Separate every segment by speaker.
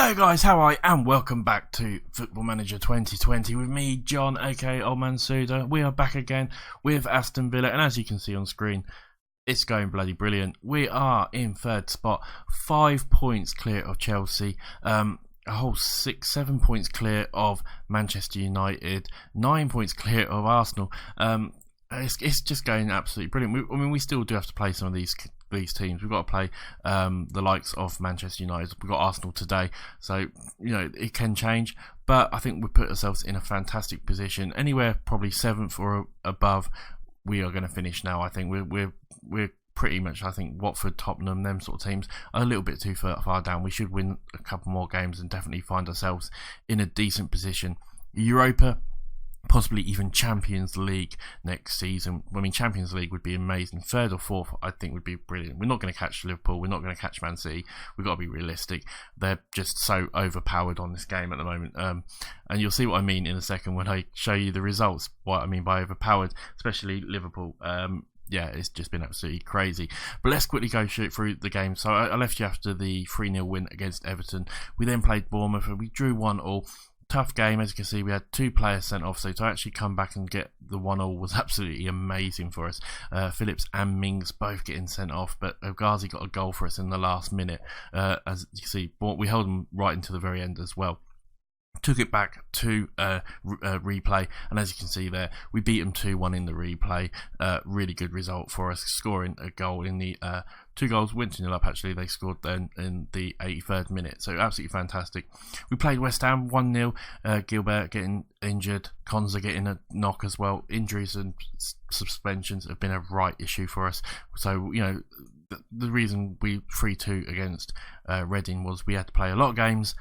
Speaker 1: Hello guys, how are you? And welcome back to Football Manager 2020 with me, John, aka Old Man Sudor. We are back again with Aston Villa, and as you can see on screen, it's going bloody brilliant. We are in third spot, 5 points clear of Chelsea, a whole 7 points clear of Manchester United, 9 points clear of Arsenal. It's just going absolutely brilliant. We still do have to play some of these teams. We've got to play the likes of Manchester United. We've got Arsenal today, so it can change. But I think we put ourselves in a fantastic position. Anywhere probably 7th or above, we are going to finish now. I think we're pretty much. I think Watford, Tottenham, them sort of teams are a little bit too far down. We should win a couple more games and definitely find ourselves in a decent position. Europa, possibly even Champions League next season. I mean, Champions League would be amazing. 3rd or 4th, I think, would be brilliant. We're not going to catch Liverpool. We're not going to catch Man City. We've got to be realistic. They're just so overpowered on this game at the moment. And you'll see what I mean in a second when I show you the results. What I mean by overpowered, especially Liverpool. Yeah, it's just been absolutely crazy. But let's quickly go through the game. So I left you after the 3-0 win against Everton. We then played Bournemouth and we drew 1-1. Tough game, as you can see. We had 2 players sent off, so to actually come back and get the 1-1 was absolutely amazing for us. Phillips and Mings both getting sent off, but Ghazi got a goal for us in the last minute. As you see, we held them right into the very end as well. Took it back to replay, and as you can see there, we beat them 2-1 in the replay. Really good result for us, scoring a goal in the 2 goals, went 2-0 up actually. They scored then in the 83rd minute, so absolutely fantastic. We played West Ham 1-0. Gilbert getting injured, Konza getting a knock as well. Injuries and suspensions have been a right issue for us. So the reason we 3-2 against Reading was we had to play a lot of games.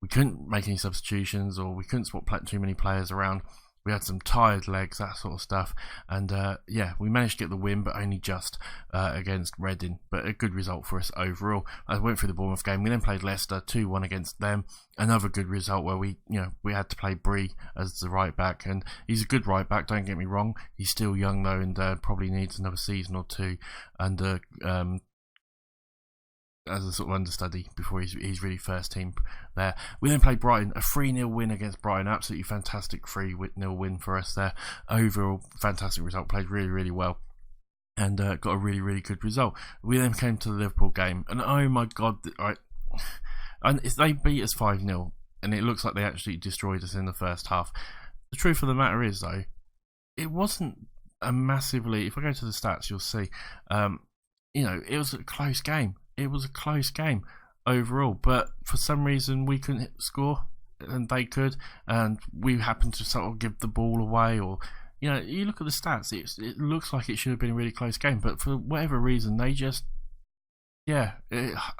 Speaker 1: We couldn't make any substitutions, or we couldn't swap too many players around. We had some tired legs, that sort of stuff. And we managed to get the win, but only just against Reading. But a good result for us overall. I went through the Bournemouth game. We then played Leicester 2-1 against them. Another good result where we had to play Bree as the right back, and he's a good right back. Don't get me wrong. He's still young though, and probably needs another season or two under. As a sort of understudy before he's really first team there. We then played Brighton, a 3-0 win against Brighton. Absolutely fantastic 3-0 win for us there. Overall, fantastic result. Played really, really well. And got a really, really good result. We then came to the Liverpool game, and oh my god, and they beat us 5-0, and it looks like they actually destroyed us in the first half. The truth of the matter is, though, it wasn't a massively. If I go to the stats, you'll see, it was a close game. It was a close game overall, but for some reason we couldn't score, and they could, and we happened to sort of give the ball away, or you look at the stats, it looks like it should have been a really close game, but for whatever reason they just, I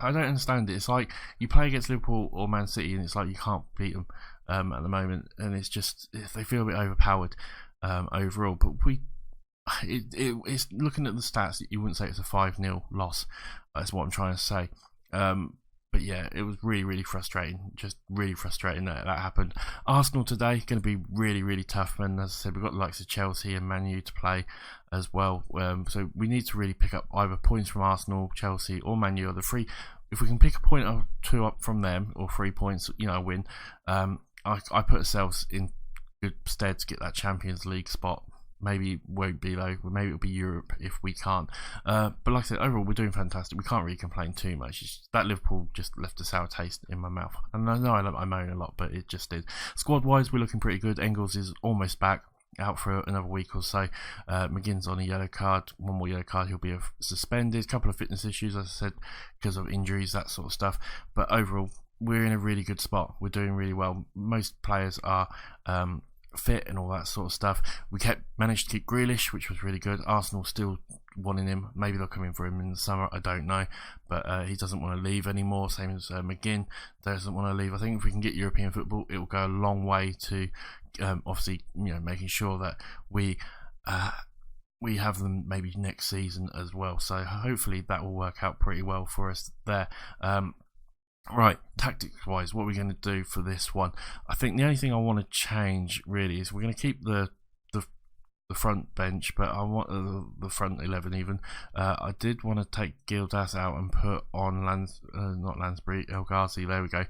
Speaker 1: don't understand it. It's like you play against Liverpool or Man City, and it's like you can't beat them at the moment, and it's just they feel a bit overpowered overall. But it's looking at the stats, you wouldn't say it's a 5-0 loss. That's what I'm trying to say. But yeah, it was really, really frustrating. Just really frustrating that happened. Arsenal today going to be really, really tough. And as I said, we've got the likes of Chelsea and Man U to play as well. So we need to really pick up either points from Arsenal, Chelsea, or Man U, or the 3. If we can pick a point or 2 up from them, or 3 points, a win. I put ourselves in good stead to get that Champions League spot. Maybe it won't be though. Maybe it'll be Europe if we can't. But like I said, overall we're doing fantastic. We can't really complain too much. That Liverpool just left a sour taste in my mouth. And I know I moan a lot, but it just did. Squad wise, we're looking pretty good. Engels is almost back, out for another week or so. McGinn's on a yellow card. 1 more yellow card, he'll be suspended. A couple of fitness issues, as I said, because of injuries, that sort of stuff. But overall, we're in a really good spot. We're doing really well. Most players are fit and all that sort of stuff. We managed to keep Grealish, which was really good. Arsenal still wanting him. Maybe they'll come in for him in the summer, I don't know, but he doesn't want to leave anymore, same as McGinn doesn't want to leave. I think if we can get European football, it will go a long way to obviously making sure that we have them maybe next season as well. So hopefully that will work out pretty well for us there. Right, tactics wise, what are we going to do for this one? I think the only thing I want to change really is we're going to keep the the front bench, but I want the front 11 even. I did want to take Gildas out and put on not Lansbury, El Ghazi, there we go,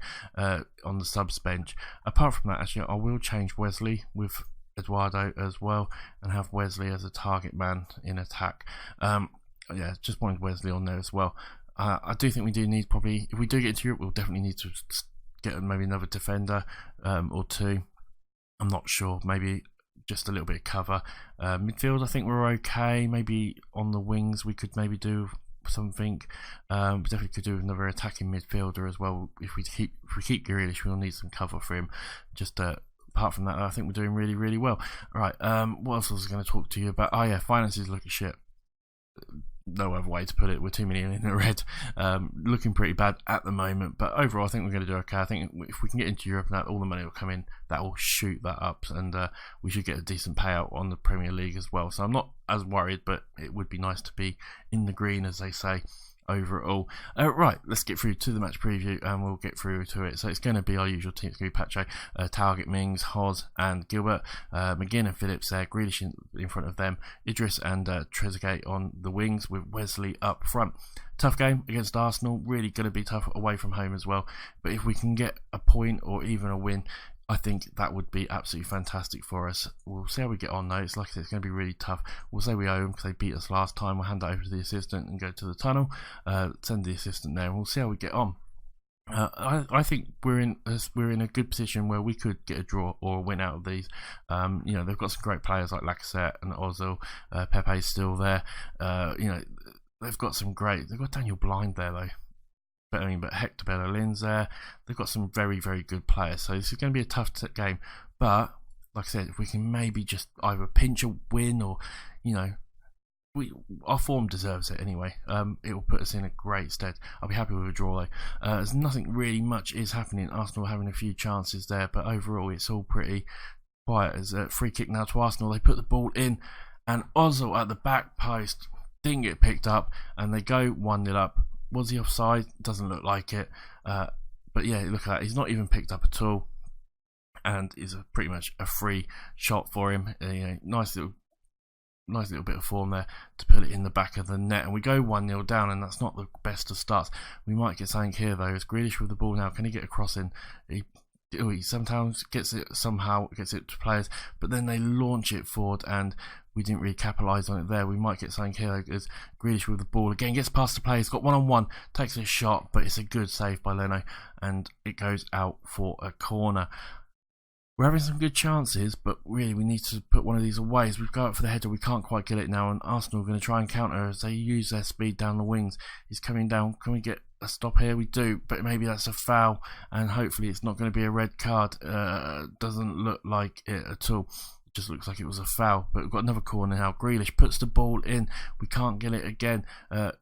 Speaker 1: on the subs bench. Apart from that, actually, I will change Wesley with Eduardo as well and have Wesley as a target man in attack. Yeah, just wanted Wesley on there as well. I do think we do need, probably, if we do get into Europe, we'll definitely need to get maybe another defender or two. I'm not sure, maybe just a little bit of cover. Midfield, I think we're okay. Maybe on the wings we could maybe do something. We definitely could do another attacking midfielder as well. If we keep Grealish, we'll need some cover for him. Just apart from that, I think we're doing really, really well. Alright, what else was I going to talk to you about? Oh yeah, finances look at shit. No other way to put it. We're 2 million in the red, looking pretty bad at the moment, but overall I think we're going to do okay. I think if we can get into Europe and all the money will come in, that will shoot that up, and we should get a decent payout on the Premier League as well. So I'm not as worried, but it would be nice to be in the green, as they say, overall. Right, let's get through to the match preview and we'll get through to it. So it's going to be our usual team. It's going to be Pache, Target, Mings, Hoz and Gilbert, McGinn and Phillips there, Grealish in front of them, Idris and Trezeguet on the wings with Wesley up front. Tough game against Arsenal, really going to be tough away from home as well, but if we can get a point or even a win, I think that would be absolutely fantastic for us. We'll see how we get on though. It's like I said, it's going to be really tough. We'll say we owe them because they beat us last time. We'll hand that over to the assistant and go to the tunnel. Send the assistant there and we'll see how we get on. I think we're in a good position where we could get a draw or a win out of these. You know, they've got some great players like Lacazette and Ozil. Pepe's still there. You know, they've got Daniel Blind there though. But Hector Bellerin's there. They've got some very, very good players. So this is going to be a tough game. But, like I said, if we can maybe just either pinch a win or, you know, our form deserves it anyway. It will put us in a great stead. I'll be happy with a draw though. There's nothing really much is happening. Arsenal having a few chances there. But overall, it's all pretty quiet. As a free kick now to Arsenal. They put the ball in. And Ozil at the back post didn't get picked up. And they go 1-0 up. Was he offside? Doesn't look like it. But yeah, look at that. He's not even picked up at all. And is pretty much a free shot for him. You know, nice little bit of form there to put it in the back of the net. And we go 1-0 down, and that's not the best of starts. We might get something here though. It's Grealish with the ball now. Can he get a cross in? He sometimes gets it to players, but then they launch it forward and we didn't really capitalise on it there. We might get something here as Grealish with the ball again, gets past the players, got one-on-one, takes a shot, but it's a good save by Leno and it goes out for a corner. We're having some good chances, but really we need to put one of these away. As we go up for the header, we can't quite get it now, and Arsenal are going to try and counter as they use their speed down the wings. He's coming down. Can we get a stop here? We do, but maybe that's a foul, and hopefully it's not going to be a red card. Doesn't look like it at all. It just looks like it was a foul, but we've got another corner now. Grealish puts the ball in. We can't get it again.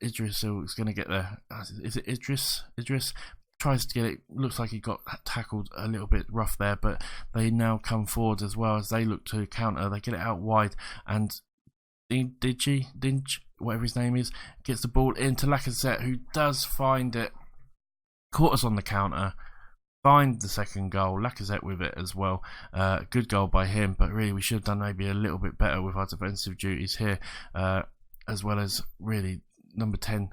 Speaker 1: Idris is going to get there. Is it Idris? Idris tries to get it. Looks like he got tackled a little bit rough there, but they now come forward as well as they look to counter. They get it out wide, and Dinch, whatever his name is, gets the ball into Lacazette, who does find it. Caught us on the counter. Find the second goal. Lacazette with it as well. Good goal by him, but really we should have done maybe a little bit better with our defensive duties here, as well as really number 10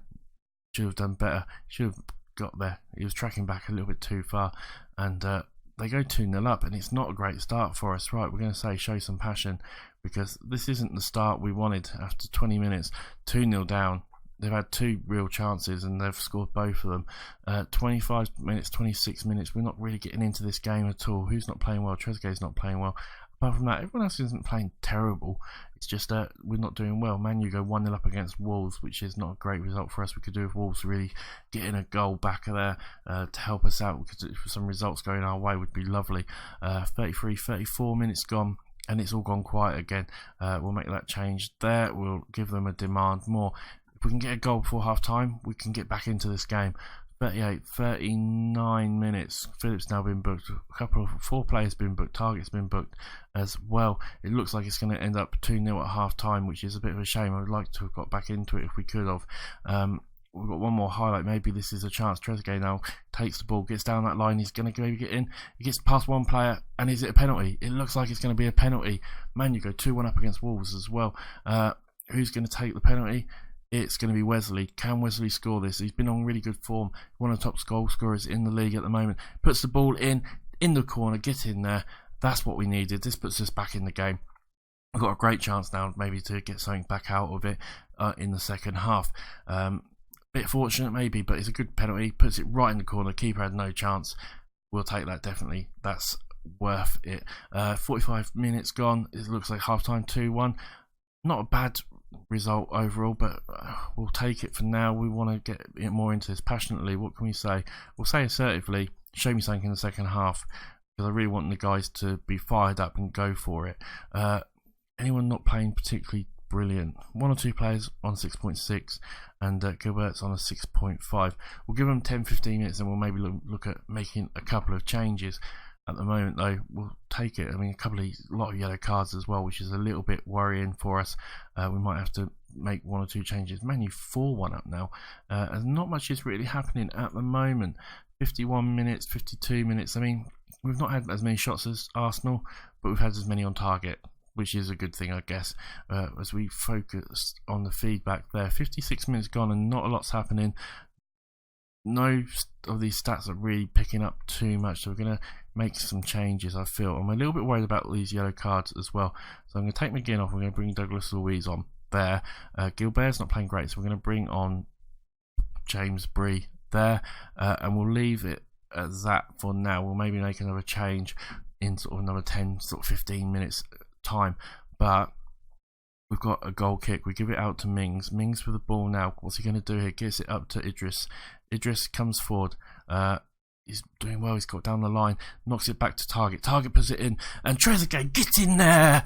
Speaker 1: should have done better. Should have got there. He was tracking back a little bit too far, and they go 2-0 up, and it's not a great start for us. Right, we're going to say show some passion, because this isn't the start we wanted. After 20 minutes, 2-0 down. They've had two real chances and they've scored both of them. 25 minutes, 26 minutes, we're not really getting into this game at all. Who's not playing well? Trezeguet's not playing well. Apart from that, everyone else isn't playing terrible. It's just that we're not doing well. Man U go 1-0 up against Wolves, which is not a great result for us. We could do with Wolves really getting a goal back there to help us out. Because some results going our way would be lovely. 33, 34 minutes gone, and it's all gone quiet again. We'll make that change there. We'll give them a demand more. If we can get a goal before half time, we can get back into this game. 38, 39 minutes. Phillips now been booked. Four players been booked. Target's been booked as well. It looks like it's going to end up 2-0 at half time, which is a bit of a shame. I would like to have got back into it if we could have. we've got one more highlight. Maybe this is a chance. Trezeguet now takes the ball, gets down that line. He's going to maybe get in. He gets past one player, and is it a penalty? It looks like it's going to be a penalty. Man, you go 2-1 up against Wolves as well. Who's going to take the penalty? It's going to be Wesley. Can Wesley score this? He's been on really good form. One of the top goal scorers in the league at the moment. Puts the ball in the corner. Get in there. That's what we needed. This puts us back in the game. We've got a great chance now maybe to get something back out of it in the second half. Bit fortunate maybe, but it's a good penalty. Puts it right in the corner. Keeper had no chance. We'll take that definitely. That's worth it. 45 minutes gone. It looks like half time 2-1. Not a bad result overall, but we'll take it for now. We want to get it more into this passionately. What can we say? We'll say assertively, show me something in the second half, because I really want the guys to be fired up and go for it. Anyone not playing particularly brilliant? One or two players on 6.6 and Gilbert's on a 6.5. We'll give them 10-15 minutes and we'll maybe look at making a couple of changes. At the moment though, we'll take it. I mean, a lot of yellow cards as well, which is a little bit worrying for us. We might have to make one or two changes. Man U 4-1 up now, and not much is really happening at the moment. 51 minutes, 52 minutes. I mean, we've not had as many shots as Arsenal, but we've had as many on target, which is a good thing, I guess, as we focus on the feedback there. 56 minutes gone and not a lot's happening. No of these stats are really picking up too much, so we're going to make some changes, I feel. I'm a little bit worried about these yellow cards as well, so I'm going to take McGinn off. We're going to bring Douglas Luiz on there. Gilbert's not playing great, so we're going to bring on James Bree there, and we'll leave it at that for now. We'll maybe make another change in sort of another 10, sort of 15 minutes time, but we've got a goal kick. We give it out to Mings. Mings with the ball now. What's he going to do here? Gives it up to Idris. Idris comes forward. He's doing well. He's got down the line. Knocks it back to Target. Target puts it in. And Trezeguet, get in there!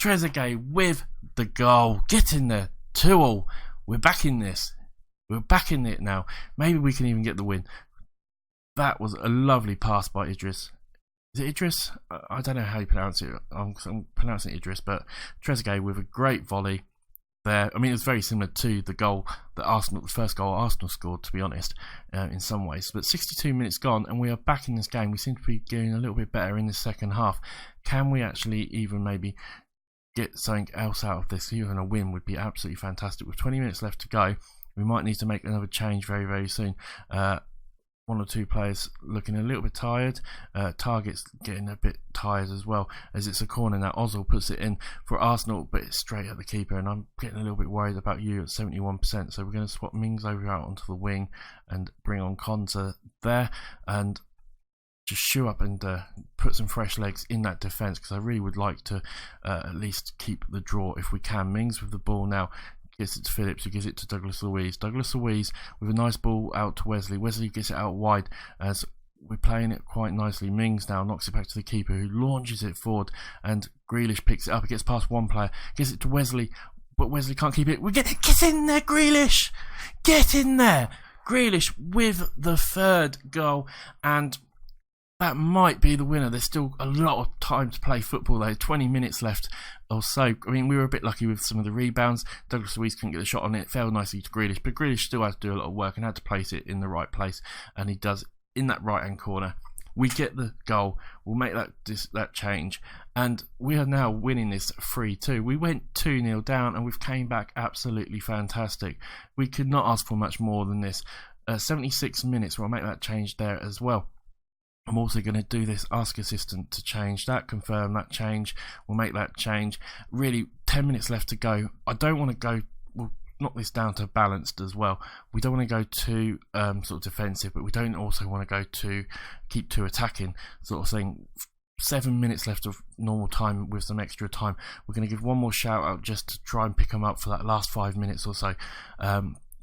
Speaker 1: Trezeguet with the goal. Get in there. 2-2. We're back in this. We're back in it now. Maybe we can even get the win. That was a lovely pass by Idris. Is it Idris? I don't know how you pronounce it. I'm pronouncing it Idris, but Trezeguet with a great volley there. I mean, it's very similar to the goal that the first goal Arsenal scored, to be honest, in some ways. But 62 minutes gone, and we are back in this game. We seem to be getting a little bit better in the second half. Can we actually even maybe get something else out of this? Even a win would be absolutely fantastic. With 20 minutes left to go, we might need to make another change very, very soon. One or two players looking a little bit tired. Target's getting a bit tired as well, as it's a corner now. Ozil puts it in for Arsenal, but it's straight at the keeper, and I'm getting a little bit worried about you at 71%. So we're going to swap Mings over out onto the wing and bring on Konza there, and just shoe up and put some fresh legs in that defence, because I really would like to at least keep the draw if we can. Mings with the ball now. Gives it to Phillips, who gives it to Douglas Luiz. Douglas Luiz with a nice ball out to Wesley. Wesley gets it out wide as we're playing it quite nicely. Mings now knocks it back to the keeper, who launches it forward, and Grealish picks it up. It gets past one player, gives it to Wesley, but Wesley can't keep it. Get in there, Grealish! Get in there! Grealish with the third goal, and that might be the winner. There's still a lot of time to play football though. 20 minutes left or so. I mean, we were a bit lucky with some of the rebounds. Douglas Luiz couldn't get the shot on it. It fell nicely to Grealish, but Grealish still had to do a lot of work and had to place it in the right place, and he does in that right hand corner. We get the goal. We'll make that change, and we are now winning this 3-2. We went 2-0 down, and we've came back absolutely fantastic. We could not ask for much more than this. 76 minutes. We'll make that change there as well. I'm also going to do this, ask assistant to change that, confirm that change. We'll make that change. Really, 10 minutes left to go. I don't want to go, we'll knock this down to balanced as well. We don't want to go too sort of defensive, but we don't also want to go keep too attacking sort of thing. 7 minutes left of normal time with some extra time. We're going to give one more shout out just to try and pick them up for that last 5 minutes or so.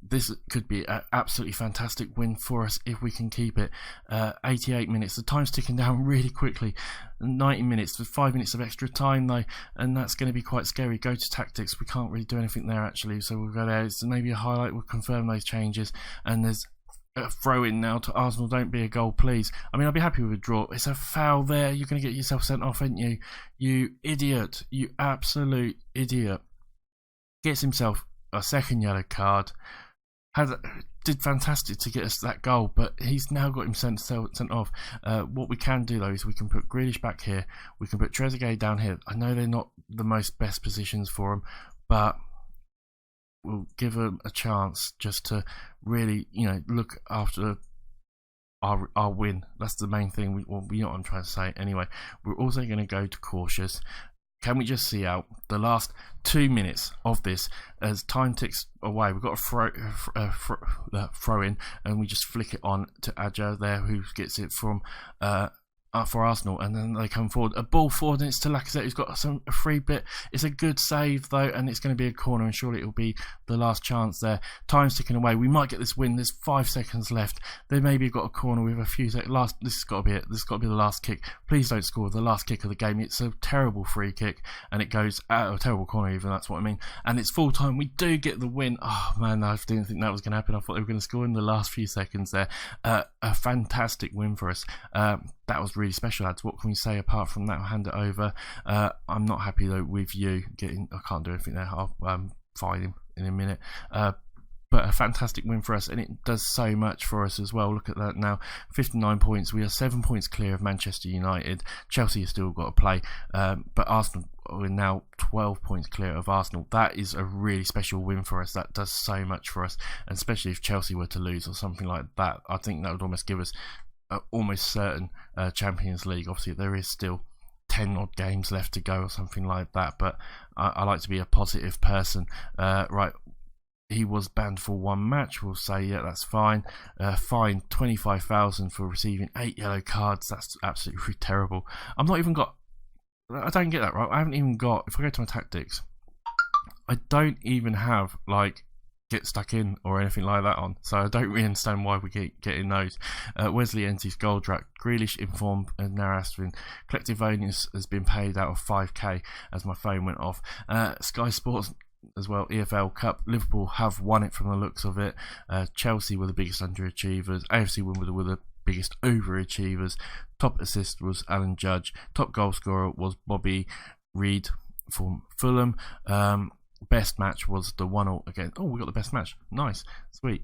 Speaker 1: This could be an absolutely fantastic win for us if we can keep it. 88 minutes. The time's ticking down really quickly. 90 minutes with 5 minutes of extra time though, and that's going to be quite scary. Go to tactics. We can't really do anything there actually, so we'll go there. It's maybe a highlight. We'll confirm those changes, and there's a throw in now to Arsenal. Don't be a goal, please. I mean, I'll be happy with a draw. It's a foul there. You're going to get yourself sent off, aren't you? You idiot. You absolute idiot. Gets himself a second yellow card. did fantastic to get us that goal, but he's now got him sent off. What we can do though is we can put Grealish back here, we can put Trezeguet down here. I know they're not the most best positions for him, but we'll give them a chance just to really, look after our win. That's the main thing. You know what I'm trying to say. Anyway, we're also going to go to cautious. Can we just see out the last 2 minutes of this as time ticks away? We've got a throw in, and we just flick it on to Adja there, who gets it from for Arsenal, and then they come forward. A ball forward, and it's to Lacazette, who's got a free bit. It's a good save though, and it's going to be a corner, and surely it'll be the last chance there. Time's ticking away. We might get this win. There's 5 seconds left. They maybe got a corner with a few seconds. This has got to be it. This has got to be the last kick. Please don't score the last kick of the game. It's a terrible free kick, and it goes out, a terrible corner even. That's what I mean. And it's full time. We do get the win. Oh man, I didn't think that was going to happen. I thought they were going to score in the last few seconds there. A fantastic win for us. That was really special, lads. What can we say apart from that? I'll hand it over. I'm not happy though with you getting. I can't do anything there. I'll find him in a minute. But a fantastic win for us, and it does so much for us as well. Look at that now, 59 points. We are 7 points clear of Manchester United. Chelsea has still got to play, but Arsenal, we're now 12 points clear of Arsenal. That is a really special win for us. That does so much for us, and especially if Chelsea were to lose or something like that, I think that would almost give us almost certain Champions League. Obviously, there is still 10 odd games left to go or something like that, but I like to be a positive person. Right. He was banned for 1 match. We'll say, yeah, that's fine. Fined 25,000 for receiving 8 yellow cards. That's absolutely terrible. I don't get that right. I haven't even got. If I go to my tactics, I don't even have like get stuck in or anything like that on. So I don't really understand why we keep getting those. Wesley Enti's goal track. Grealish informed Narasvin. Collective bonus has been paid out of 5k as my phone went off. Sky Sports as well, EFL Cup. Liverpool have won it from the looks of it. Chelsea were the biggest underachievers. AFC Wimbledon were the biggest overachievers. Top assist was Alan Judge. Top goal scorer was Bobby Reid from Fulham. Best match was the 1-0 again. Oh, we got the best match. Nice, sweet.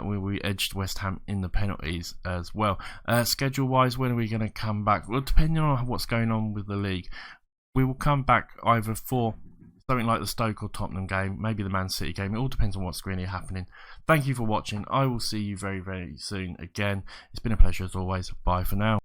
Speaker 1: We edged West Ham in the penalties as well. Schedule wise, when are we going to come back? Well, depending on what's going on with the league, we will come back either for something like the Stoke or Tottenham game, maybe the Man City game. It all depends on what's really happening. Thank you for watching. I will see you very, very soon again. It's been a pleasure as always. Bye for now.